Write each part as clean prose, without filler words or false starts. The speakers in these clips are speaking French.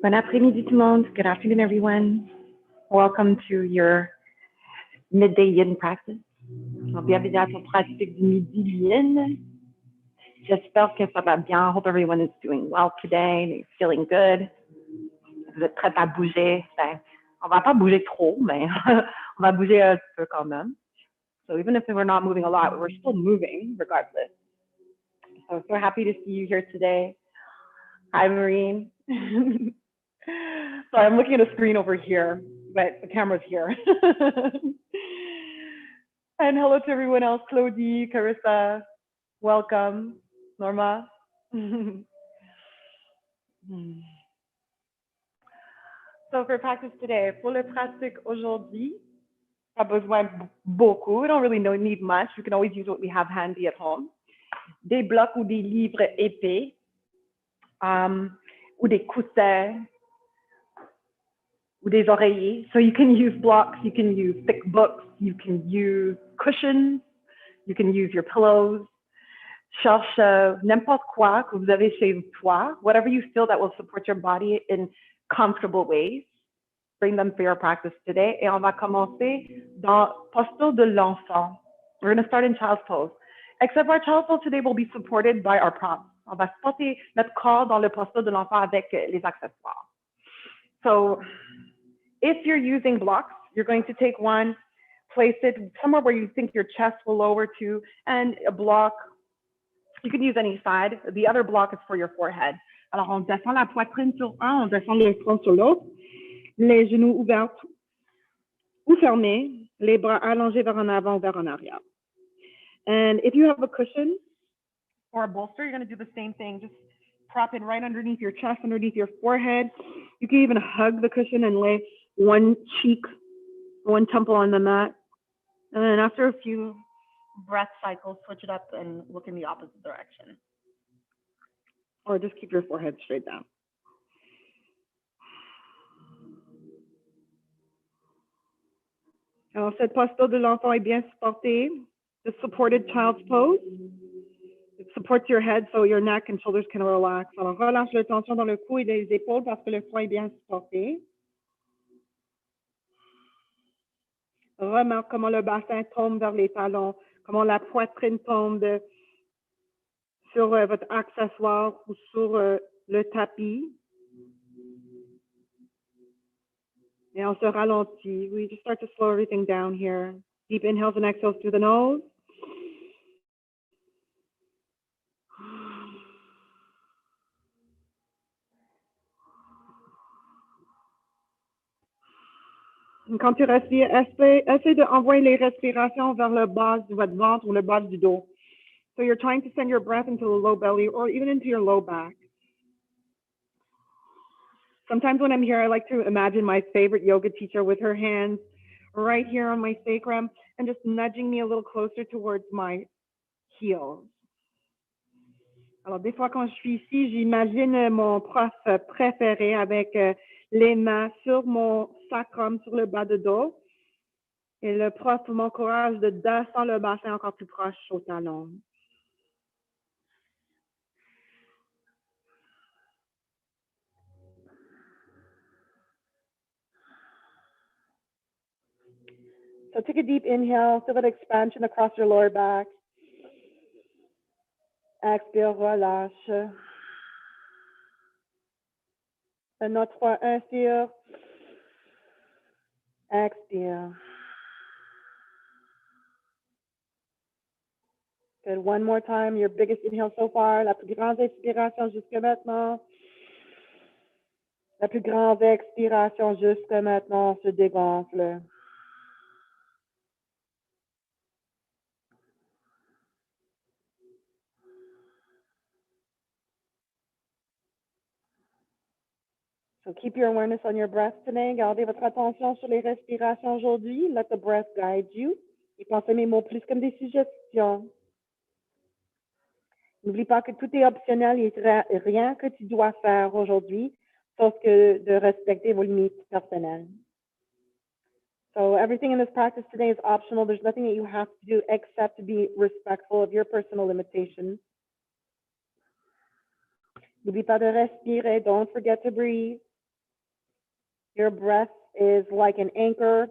Bon après-midi tout le monde. Good afternoon, everyone. Welcome to your midday yin practice. Bienvenue à ton pratique du midi yin. J'espère que ça va bien. I hope everyone is doing well today. They're feeling good. Vous êtes prêts à bouger. Ben, on va pas bouger trop, mais on va bouger un peu quand même. So even if we're not moving a lot, we're still moving regardless. So happy to see you here today. Hi, Maureen. So I'm looking at a screen over here, but the camera's here. And hello to everyone else, Claudie, Carissa, welcome, Norma. So for practice today, pour le pratique aujourd'hui, pas besoin beaucoup, we don't really need much. We can always use what we have handy at home. Des blocs ou des livres épais, ou des coussins, ou des oreillers. So you can use blocks, you can use thick books, you can use cushions, you can use your pillows. Cherche n'importe quoi que vous avez chez toi, whatever you feel that will support your body in comfortable ways. Bring them for your practice today. Et on va commencer dans posture de l'enfant. We're going to start in child's pose. Except our child's pose today will be supported by our props. On va supporter notre corps dans le posture de l'enfant avec les accessoires. So if you're using blocks, you're going to take one, place it somewhere where you think your chest will lower to, and a block, you can use any side. The other block is for your forehead. Alors, on descend la poitrine sur un, on descend le front sur l'autre, les genoux ouverts ou fermés, les bras allongés vers en avant ou vers en arrière. And if you have a cushion or a bolster, you're going to do the same thing. Just prop it right underneath your chest, underneath your forehead. You can even hug the cushion and lay one cheek, one temple on the mat. And then after a few breath cycles, switch it up and look in the opposite direction. Or just keep your forehead straight down. Alors, cette posture de l'enfant est bien supportée. The supported child's pose. It supports your head so your neck and shoulders can relax. Alors, relâche la tension dans le cou et les épaules parce que le front est bien supporté. Remarque comment le bassin tombe vers les talons, comment la poitrine tombe sur votre accessoire ou sur le tapis. Et on se ralentit. We just start to slow everything down here. Deep inhales and exhales through the nose. Quand tu respires, essaie d'envoyer les respirations vers le bas de votre ventre ou le bas du dos. So you're trying to send your breath into the low belly or even into your low back. Sometimes when I'm here, I like to imagine my favorite yoga teacher with her hands right here on my sacrum and just nudging me a little closer towards my heels. Alors, des fois, quand je suis ici, j'imagine mon prof préféré avec les mains sur mon sacrum, sur le bas de dos. Et le prof m'encourage de descendre le bassin encore plus proche au talon. So take a deep inhale, feel that expansion across your lower back. Expire, relâche. Un autre fois, inspire. Expire. Good. One more time, your biggest inhale so far. La plus grande inspiration jusqu'à maintenant. La plus grande expiration jusqu'à maintenant se dégonfle. So keep your awareness on your breath today. Gardez votre attention sur les respirations aujourd'hui. Let the breath guide you. Et pensez mes mots plus comme des suggestions. N'oublie pas que tout est optionnel et rien que tu dois faire aujourd'hui, sauf que de respecter vos limites personnelles. So everything in this practice today is optional. There's nothing that you have to do except to be respectful of your personal limitations. N'oublie pas de respirer. Don't forget to breathe. Your breath is like an anchor.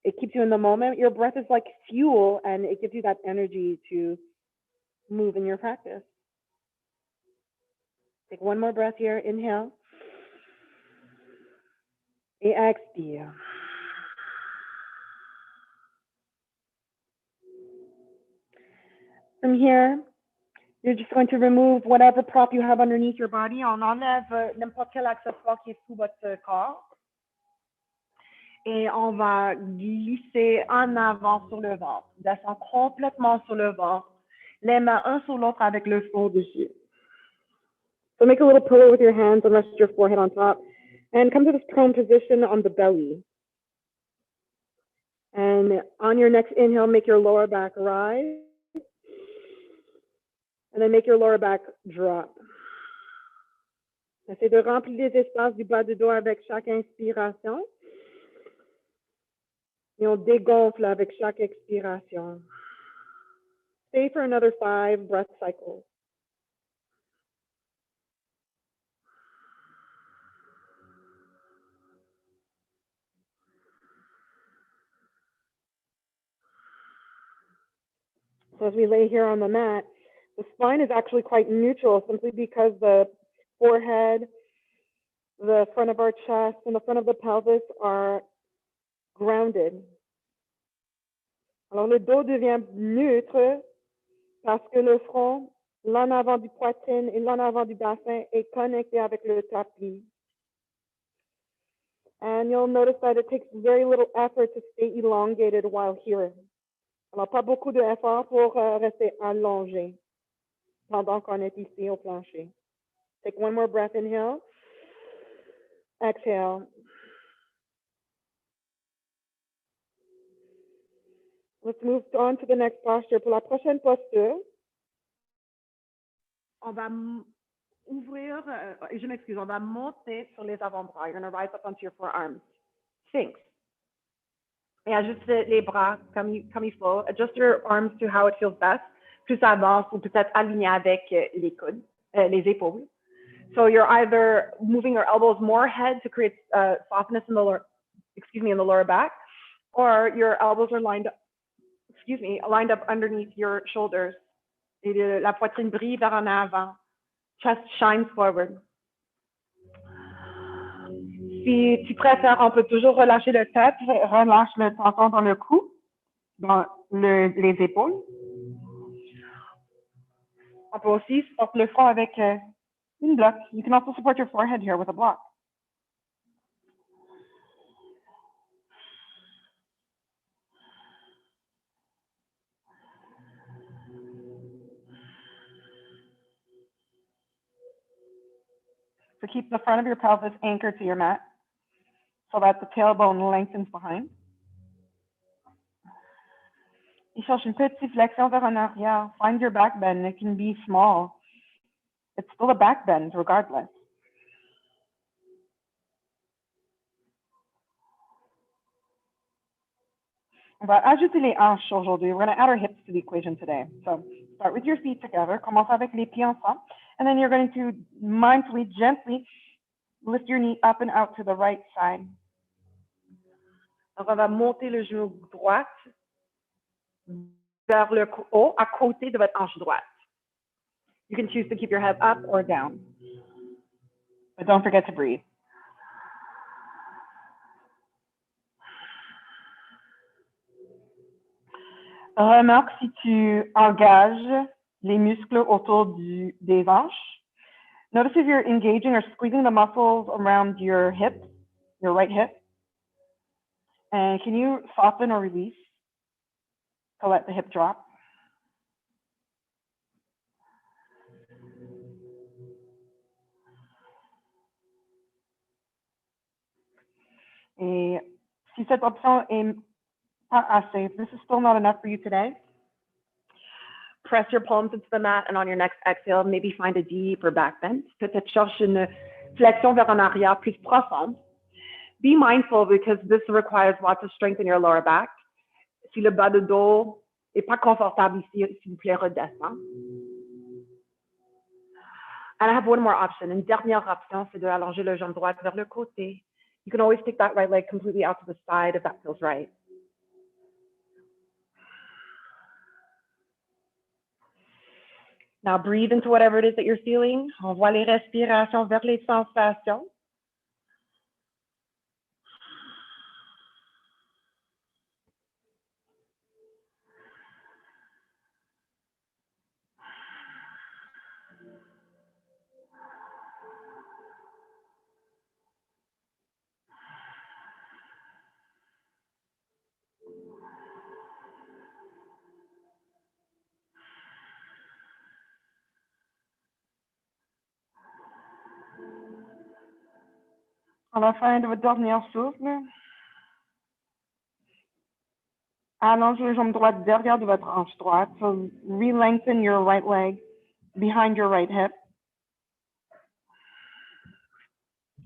It keeps you in the moment. Your breath is like fuel, and it gives you that energy to move in your practice. Take one more breath here. Inhale. Et expire. From here, you're just going to remove whatever prop you have underneath your body. On enlève n'importe quel accessoire qui est sous votre corps. Et on va glisser en avant sur le ventre. Descend complètement sur le ventre. Les mains un sur l'autre avec le front dessus. So make a little pillow with your hands and rest your forehead on top. And come to this prone position on the belly. And on your next inhale, make your lower back rise. And then make your lower back drop. Essayez de remplir les espaces du bas du dos avec chaque inspiration. Et on dégonfle avec chaque expiration. Stay for another 5 breath cycles. So as we lay here on the mat, the spine is actually quite neutral simply because the forehead, the front of our chest, and the front of the pelvis are grounded. Alors le dos devient neutre parce que le front, l'en avant du poitrine et l'en avant du bassin est connecté avec le tapis. And you'll notice that it takes very little effort to stay elongated while here. Alors pas beaucoup d'effort pour rester allongé pendant qu'on est ici au plancher. Take one more breath, inhale. Exhale. Let's move on to the next posture. Pour la prochaine posture, on va ouvrir, je m'excuse, on va monter sur les avant-bras. You're going to rise up onto your forearms. Sphinx. Et ajuste les bras comme il faut. Adjust your arms to how it feels best. Plus avance ou peut-être aligné avec les coudes, les épaules. So you're either moving your elbows more ahead to create softness in the lower back, or your elbows are lined up underneath your shoulders. Et la poitrine brille vers en avant. Chest shines forward. Si tu préfères, on peut toujours relâcher le tête, relâche le tension dans le cou, dans les épaules. On peut aussi supporter le front avec une bloc. You can also support your forehead here with a block. So keep the front of your pelvis anchored to your mat so that the tailbone lengthens behind. Et cherche une petite flexion vers en arrière. Find your back bend. It can be small. It's still a back bend regardless. On va ajouter les hanches aujourd'hui. We're going to add our hips to the equation today. So start with your feet together. Commence avec les pieds ensemble. And then you're going to mindfully, gently lift your knee up and out to the right side. Alors, on va monter le genou droit vers le haut, à côté de votre hanche droite. You can choose to keep your head up or down. But don't forget to breathe. Remarque si tu engages les muscles autour des hanches. Notice if you're engaging or squeezing the muscles around your hip, your right hip. And can you soften or release to let the hip drop? Et si cette option est pas assez, if this is still not enough for you today, press your palms into the mat, and on your next exhale, maybe find a deeper back bend. Peut-être cherche une flexion vers en arrière plus profonde. Be mindful because this requires lots of strength in your lower back. Si le bas de dos n'est pas confortable ici, s'il vous plaît, redescend. And I have one more option. Une dernière option, c'est de allonger le jambe droite vers le côté You can always take that right leg completely out to the side if that feels right. Now breathe into whatever it is that you're feeling. Envoie les respirations vers les sensations. À la fin de votre dernier souffle, allongez les jambes droites derrière de votre hanche droite. So re-lengthen your right leg behind your right hip.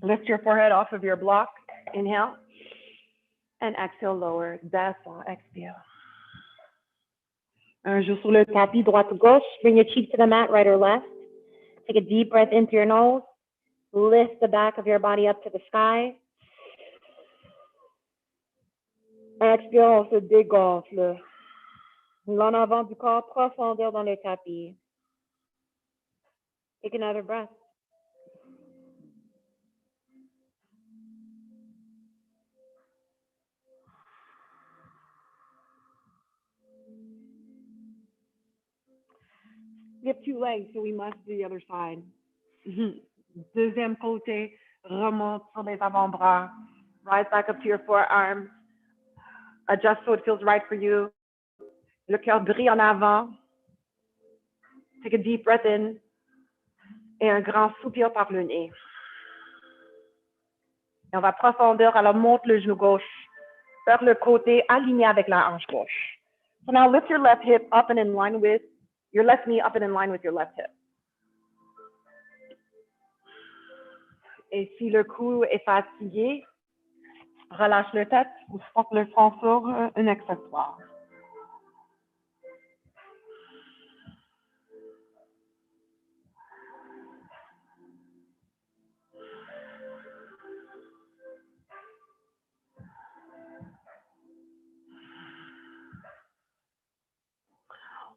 Lift your forehead off of your block. Inhale. And exhale, lower. Descend, expire. Un jour sur le tapis, droite ou gauche. Bring your cheeks to the mat, right or left. Take a deep breath into your nose. Lift the back of your body up to the sky. Expire, on se dégonfle. L'en avant du corps, profondeur dans le tapis. Take another breath. We have two legs, so we must do the other side. Deuxième côté, remonte sur les avant-bras. Rise back up to your forearms. Adjust so it feels right for you. Le cœur brille en avant. Take a deep breath in. Et un grand soupir par le nez. Et on va profondeur, alors monte le genou gauche vers le côté, aligné avec la hanche gauche. So now lift your left hip up and in line with, your left knee up and in line with your left hip. Et si le cou est fatigué, relâche le tête ou porte le front sur un accessoire.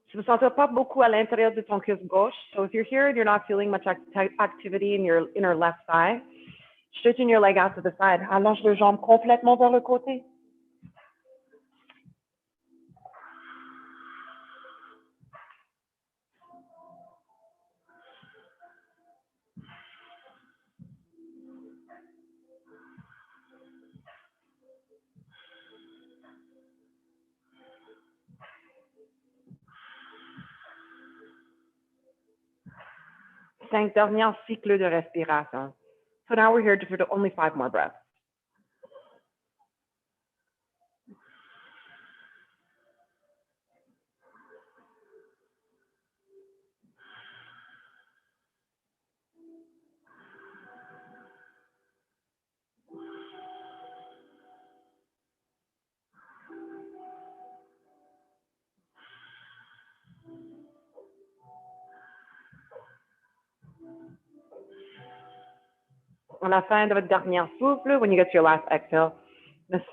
Tu ne sens pas beaucoup à l'intérieur de ton cuisse gauche. So if you're here and you're not feeling much activity in your inner left thigh, straighten your leg out to the side. Allonge les jambes complètement vers le côté. Cinq derniers cycles de respiration. So now we're here for only 5 more breaths. À la fin de votre dernier souffle, when you get to your last exhale,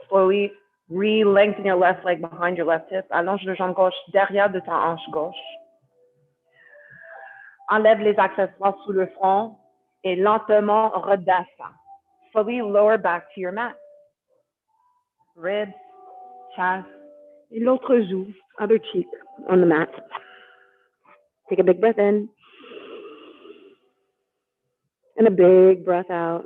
slowly re-lengthen your left leg behind your left hip. Allonge le jambe gauche derrière de ta hanche gauche. Enlève les accessoires sous le front et lentement redescend. Slowly lower back to your mat. Ribs, chest, et l'autre joue, other cheek on the mat. Take a big breath in. And a big breath out.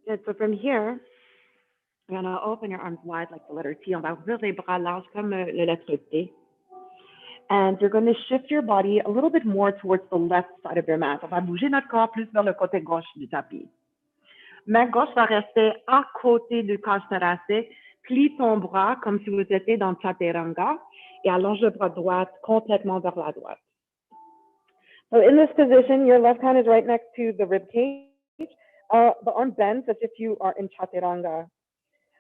Good. So from here, you're going to open your arms wide like the letter T. On va ouvrir les bras larges comme le lettre T. And you're going to shift your body a little bit more towards the left side of your mat. On va bouger notre corps plus vers le côté gauche du tapis. Main gauche va rester à côté du cage thoracique. Plie ton bras comme si vous étiez dans Chaturanga et allonge le bras droit complètement vers la droite. So in this position, your left hand is right next to the rib cage. The arm bends as if you are in Chaturanga.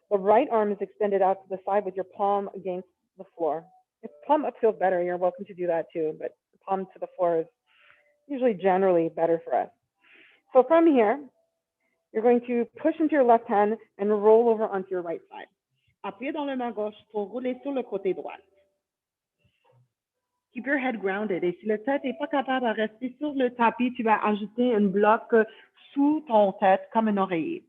The right arm is extended out to the side with your palm against the floor. If palm up feels better, you're welcome to do that too, but palm to the floor is usually generally better for us. So from here, you're going to push into your left hand and roll over onto your right side. Appuyez dans le main gauche pour rouler sur le côté droit. Keep your head grounded. Et si le tête n'est pas capable de rester sur le tapis, tu vas ajouter un bloc sous ton tête comme un oreiller.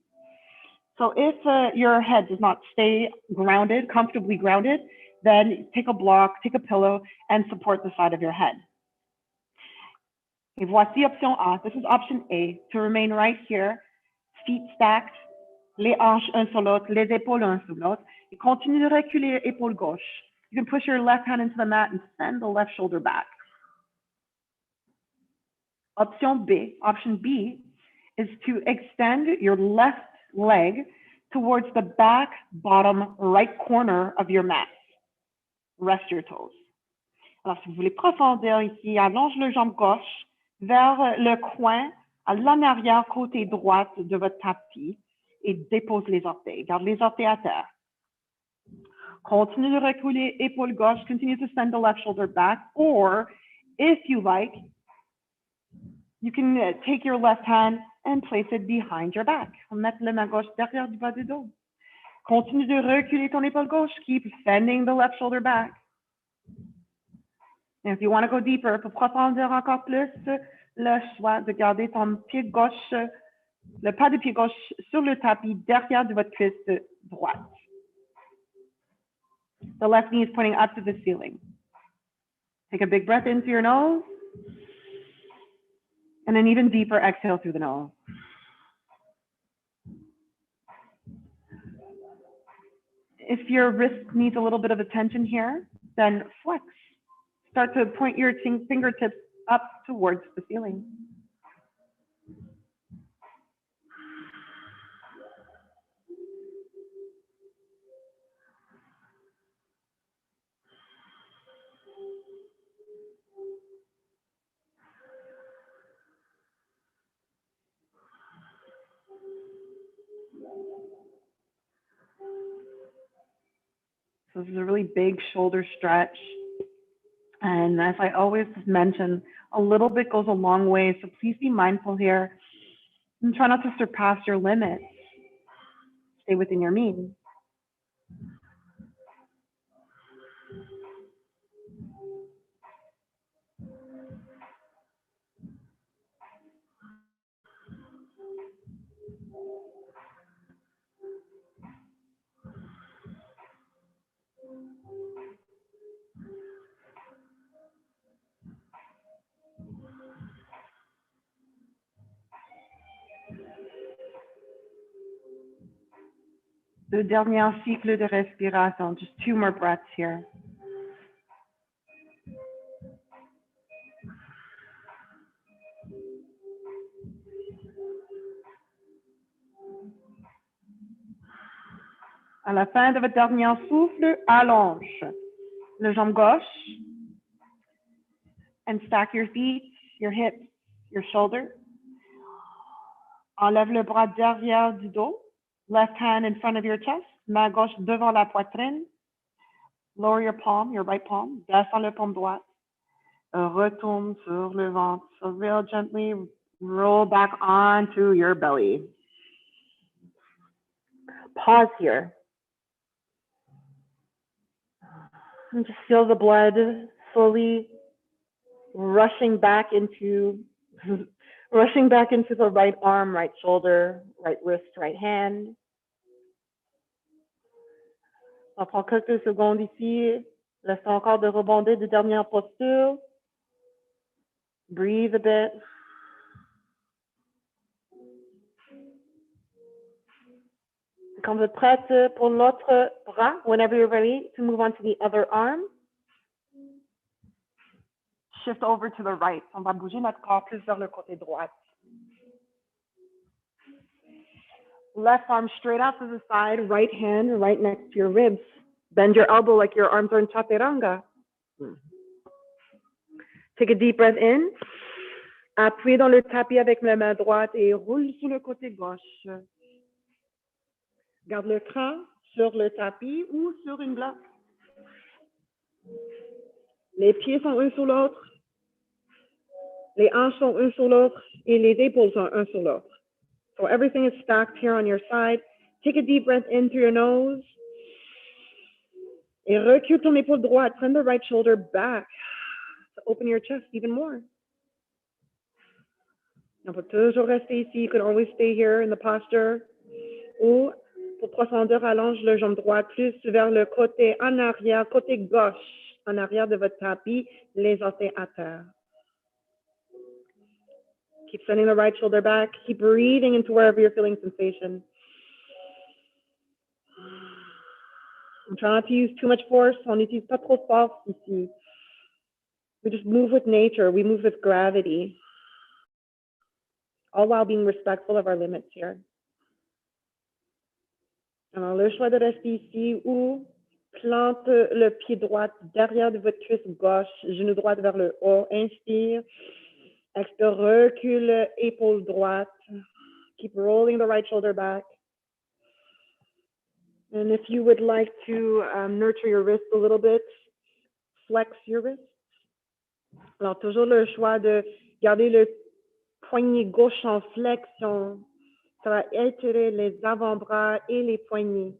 So if your head does not stay grounded, comfortably grounded, then take a block, take a pillow, and support the side of your head. Et voici option A. This is option A, to remain right here, feet stacked, les hanches un sur l'autre, les épaules un sur l'autre. Et continue de reculer épaule gauche. You can push your left hand into the mat and send the left shoulder back. Option B is to extend your left leg towards the back, bottom, right corner of your mat. Rest your toes. Alors, si vous voulez profondir ici, allonge le jambe gauche vers le coin, à l'en arrière, côté droite de votre tapis et dépose les orteils. Garde les orteils à terre. Continue de reculer épaule gauche. Continue to send the left shoulder back. Or, if you like, you can take your left hand and place it behind your back. Mettre la main gauche derrière du bas du dos. Continue de reculer ton épaule gauche. Keep sending the left shoulder back. And if you want to go deeper, pour profondir encore plus, le choix de garder ton pied gauche, le pas de pied gauche sur le tapis derrière de votre cuisse droite. The left knee is pointing up to the ceiling. Take a big breath in through your nose. And an even deeper exhale through the nose. If your wrist needs a little bit of attention here, then flex. Start to point your fingertips up towards the ceiling. So this is a really big shoulder stretch. And as I always mention, a little bit goes a long way. So please be mindful here and try not to surpass your limits. Stay within your means. Le dernier cycle de respiration, just 2 more breaths here. À la fin de votre dernier souffle, allonge le jambe gauche and stack your feet, your hips, your shoulder. Enlève le bras derrière du dos. Left hand in front of your chest, main gauche devant la poitrine. Lower your palm, your right palm. Descends le paume droite. Retourne sur le ventre. So real gently roll back onto your belly. Pause here. And just feel the blood slowly rushing back into the right arm, right shoulder, right wrist, right hand. On prend quelques secondes ici. Laisse encore de rebondir de dernière posture. Breathe a bit. Quand vous êtes prête pour l'autre bras, whenever you're ready to move on to the other arm, shift over to the right. On va bouger notre corps plus vers le côté droit. Left arm straight out to the side, right hand right next to your ribs. Bend your elbow like your arms are in chaturanga. Take a deep breath in. Appuyez dans le tapis avec la main droite et roule sur le côté gauche. Garde le crâne sur le tapis ou sur une bloc. Les pieds sont un sur l'autre. Les hanches sont un sur l'autre et les épaules sont un sur l'autre. So everything is stacked here on your side. Take a deep breath in through your nose. Et recule ton épaule droite. Turn the right shoulder back to open your chest even more. On peut toujours rester ici. You can always stay here in the posture. Ou, pour profondeur, allonge le jambe droite plus vers le côté en arrière, côté gauche, en arrière de votre tapis, les orteils à terre. Keep sending the right shoulder back. Keep breathing into wherever you're feeling sensation. I'm trying not to use too much force. On n'utilise pas trop de force ici. We just move with nature. We move with gravity. All while being respectful of our limits here. Alors, le choix de rester ici ou plante le pied droit derrière de votre cuisse gauche, genou droit vers le haut. Inspire. Expire, recule, épaule droite. Keep rolling the right shoulder back. And if you would like to nurture your wrist a little bit, flex your wrist. Alors, toujours le choix de garder le poignet gauche en flexion. Ça va étirer les avant-bras et les poignets.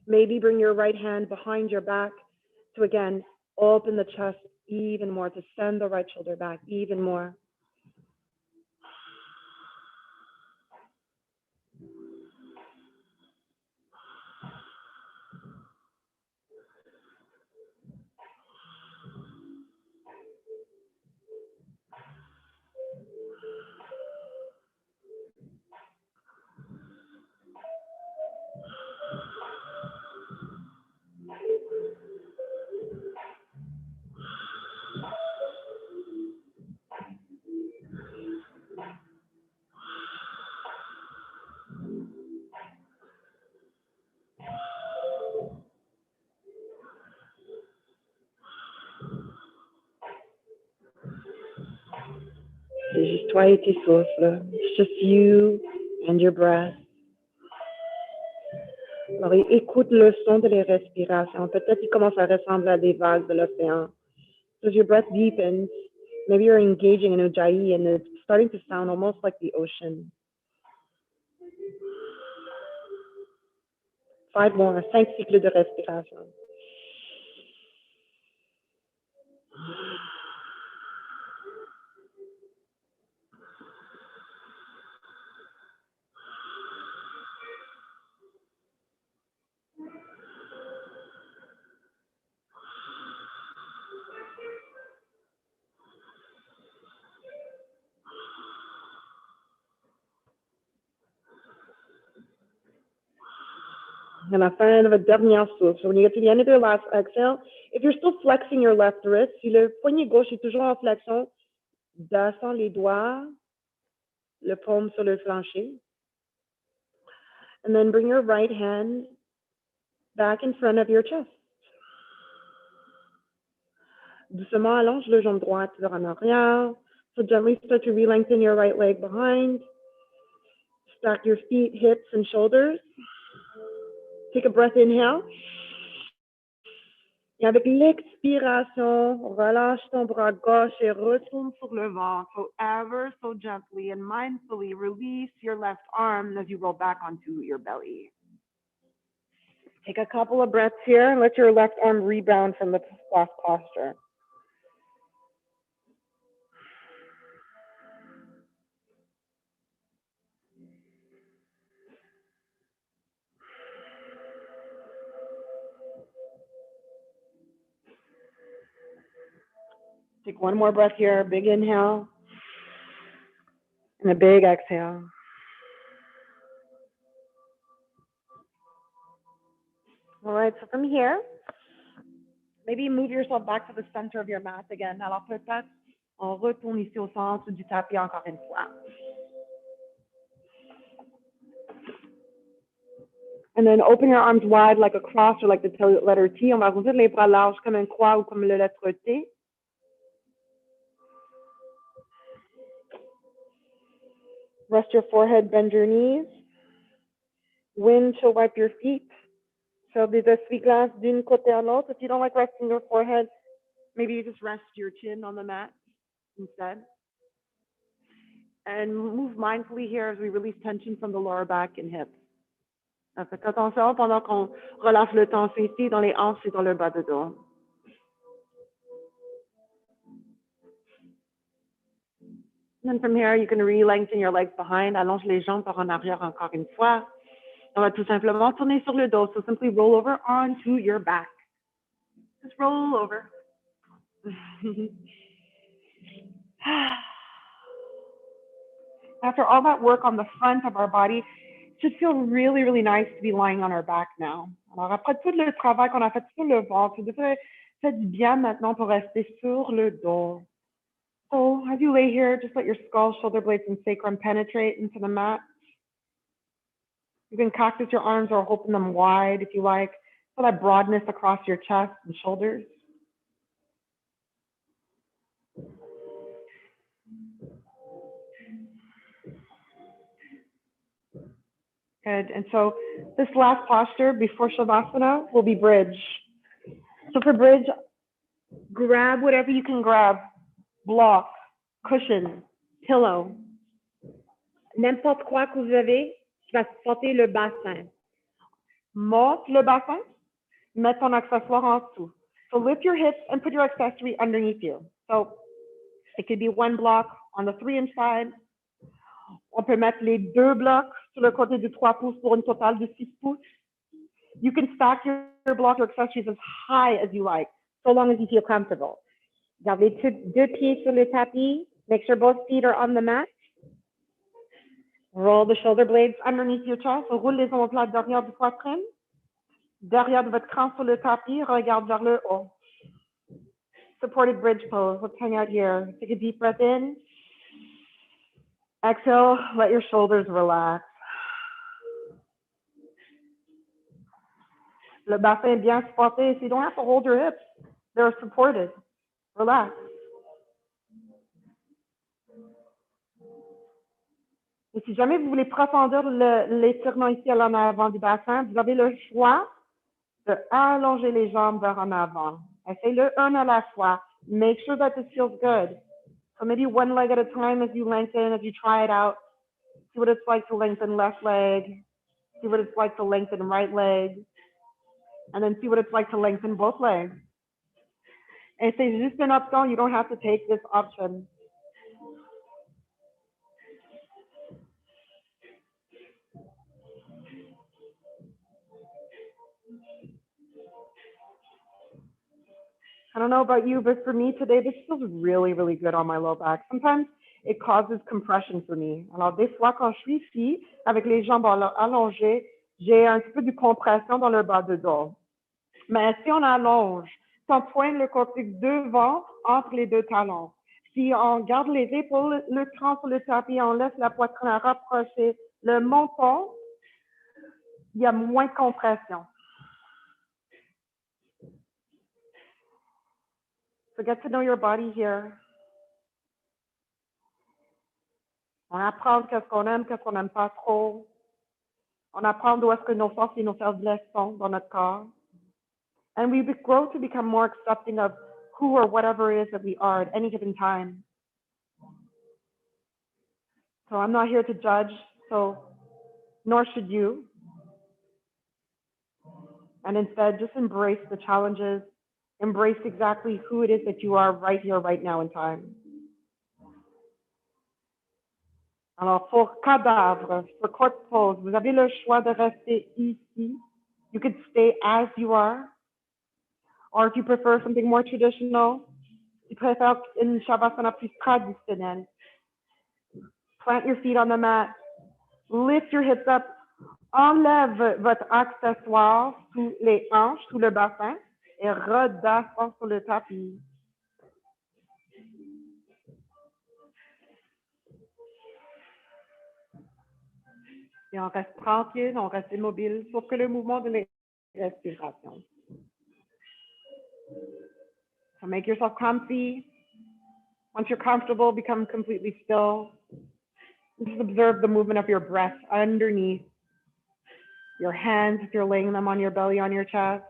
Maybe bring your right hand behind your back to, again, open the chest even more, to send the right shoulder back even more. C'est juste toi et tes souffles. It's just you and your breath. Alors, écoute le son de les respirations. Peut-être qu'il commence à ressembler à des vagues de l'océan. So as your breath deepens, maybe you're engaging in Ujjayi and it's starting to sound almost like the ocean. 5 more, 5 cycles de respiration. À la fin de votre dernière souffle, so when you get to the end of your last exhale, if you're still flexing your left wrist, si le poignet gauche est toujours en flexion, descends les doigts, le paume sur le plancher. And then bring your right hand back in front of your chest. Doucement allonge le jambe droite vers en arrière. So gently start to re-lengthen your right leg behind. Stack your feet, hips, and shoulders. Take a breath, inhale. Et avec l'expiration, relâche ton bras gauche et retourne sur le ventre. So ever so gently and mindfully release your left arm as you roll back onto your belly. Take a couple of breaths here and let your left arm rebound from the last posture. Take one more breath here, big inhale, and a big exhale. All right, so from here, maybe move yourself back to the center of your mat again. Alors peut-être, on retourne ici au centre du tapis encore une fois. And then open your arms wide like a cross or like the letter T. On va ouvrir les bras larges comme une croix ou comme la lettre T. Rest your forehead, bend your knees. Wind to wipe your feet. Faire des essuie-glaces d'une côté à l'autre. If you don't like resting your forehead, maybe you just rest your chin on the mat instead. And move mindfully here as we release tension from the lower back and hips. Faites attention pendant qu'on relâche le tension ici dans les hanches et dans le bas de dos. And then from here, you can re-lengthen your legs behind. Allonge les jambes par en arrière encore une fois. On va tout simplement tourner sur le dos. So simply roll over onto your back. Just roll over. After all that work on the front of our body, it should feel really, really nice to be lying on our back now. Alors, après tout le travail qu'on a fait sur le ventre, ça fait du bien maintenant pour rester sur le dos. So, as you lay here, just let your skull, shoulder blades, and sacrum penetrate into the mat. You can cactus your arms or open them wide if you like. Feel that broadness across your chest and shoulders. Good. And so this last posture before Shavasana will be bridge. So for bridge, grab whatever you can grab. Block, cushion, pillow. N'importe quoi que vous avez qui va supporter le bassin. Monte le bassin, mets ton accessoire en dessous. So lift your hips and put your accessory underneath you. So it could be one block on the 3-inch side. On peut mettre les 2 blocs sur le côté du 3 pouces pour une totale de 6 pouces. You can stack your block or accessories as high as you like, so long as you feel comfortable. Garde les 2 pieds sur le tapis. Make sure both feet are on the mat. Roll the shoulder blades underneath your chest. So roule les omoplates derrière du poitrine. Derrière de votre cran sur le tapis, regarde vers le haut. Supported bridge pose. Let's hang out here. Take a deep breath in. Exhale, let your shoulders relax. Le bassin est bien supporté. So you don't have to hold your hips. They're supported. Relax. Et si jamais vous voulez profondir l'étirement ici à l'en avant du bassin, vous avez le choix de allonger les jambes vers en avant. Essayez-le un à la fois. Make sure that this feels good. So maybe one leg at a time as you lengthen, as you try it out. See what it's like to lengthen left leg. See what it's like to lengthen right leg. And then see what it's like to lengthen both legs. And c'est juste une option. You don't have to take this option. I don't know about you, but for me today, this feels really, really good on my low back. Sometimes it causes compression for me. Alors, des fois, quand je suis ici, avec les jambes allongées, j'ai un petit peu de compression dans le bas de dos. Mais si on allonge, si on pointe le coccyx devant, entre les 2 talons, si on garde les épaules, le cran sur le tapis, on laisse la poitrine rapprocher le menton, il y a moins de compression. So get to know your body here. On apprend qu'est-ce qu'on aime, qu'est-ce qu'on n'aime pas trop. On apprend d'où est-ce que nos forces et nos faiblesses sont dans notre corps. And we grow to become more accepting of who or whatever it is that we are at any given time. So I'm not here to judge, so nor should you. And instead, just embrace the challenges. Embrace exactly who it is that you are right here, right now in time. Alors, pour cadavre, for corpse pose, vous avez le choix de rester ici. You could stay as you are. Or if you prefer something more traditional, you préfère une Shavasana plus traditionnelle. Plant your feet on the mat. Lift your hips up. Enlève votre accessoire sous les hanches, sous le bassin. Et redescend sur le tapis. Et on reste tranquille, on reste immobile, sauf que le mouvement de la respiration. So make yourself comfy. Once you're comfortable, become completely still. Just observe the movement of your breath underneath. your hands if you're laying them on your belly, on your chest.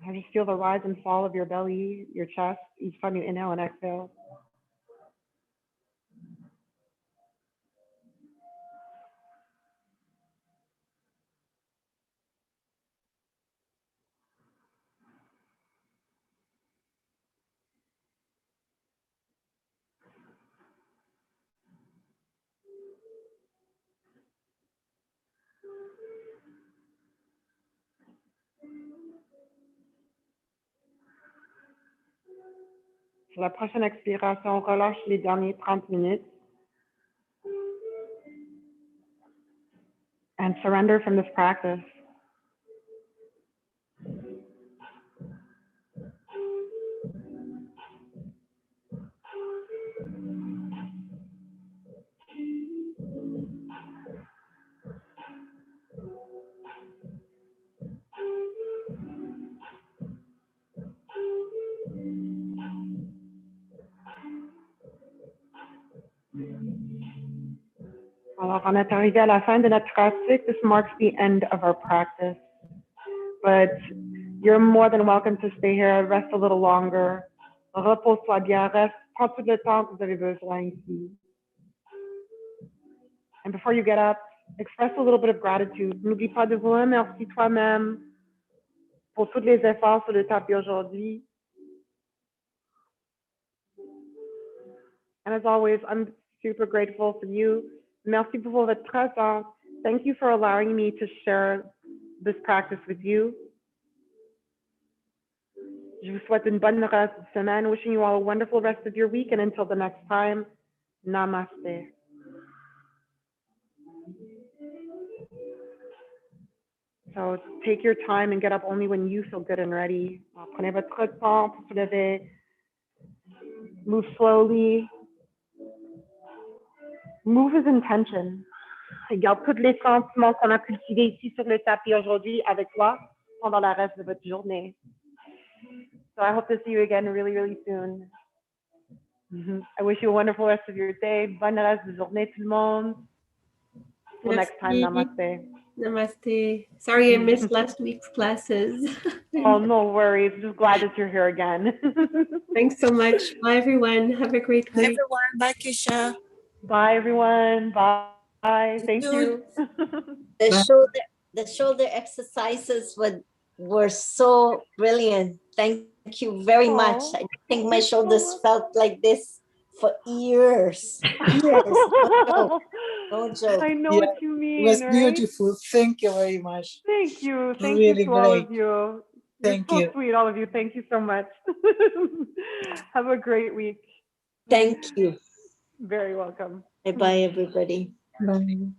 I just feel the rise and fall of your belly, your chest, each time you inhale and exhale. Sur la prochaine expiration, relâche les derniers 30 minutes. And surrender from this practice. Alors, on est arrivé à la fin de notre pratique. This marks the end of our practice. But you're more than welcome to stay here, rest a little longer. Repose-toi bien, reste, prends tout le temps que vous avez besoin ici. And before you get up, express a little bit of gratitude. N'oublie pas de vous remercier toi-même pour tous les efforts sur le tapis aujourd'hui. And as always, I'm super grateful for you. Merci pour votre présence. Thank you for allowing me to share this practice with you. Je vous souhaite une bonne reste de semaine. Wishing you all a wonderful rest of your week. And until the next time, namaste. So take your time and get up only when you feel good and ready. Prenez votre temps pour se lever. Move slowly. Move with intention. Garde tous les sentiments qu'on a cultivés ici sur le tapis aujourd'hui avec toi pendant le reste de votre journée. So I hope to see you again really, really soon. I wish you a wonderful rest of your day. Bonne reste de journée tout le monde. Till next time, namaste. Namaste. Sorry I missed last week's classes. Oh, no worries. Just glad that you're here again. Thanks so much. Bye, everyone. Have a great Bye, week. everyone. Bye, Keisha. Bye, everyone. Bye. Thank you. The shoulder exercises were so brilliant. Thank you very much. I think my shoulders felt like this for years. No joke. I know what you mean. It was right? beautiful. Thank you very much. Thank you. Thank Really you to all of great. you. Thank You're so you. sweet, all of you. Thank you so much. Have a great week. Thank you. Very welcome. Bye-bye, everybody. Bye.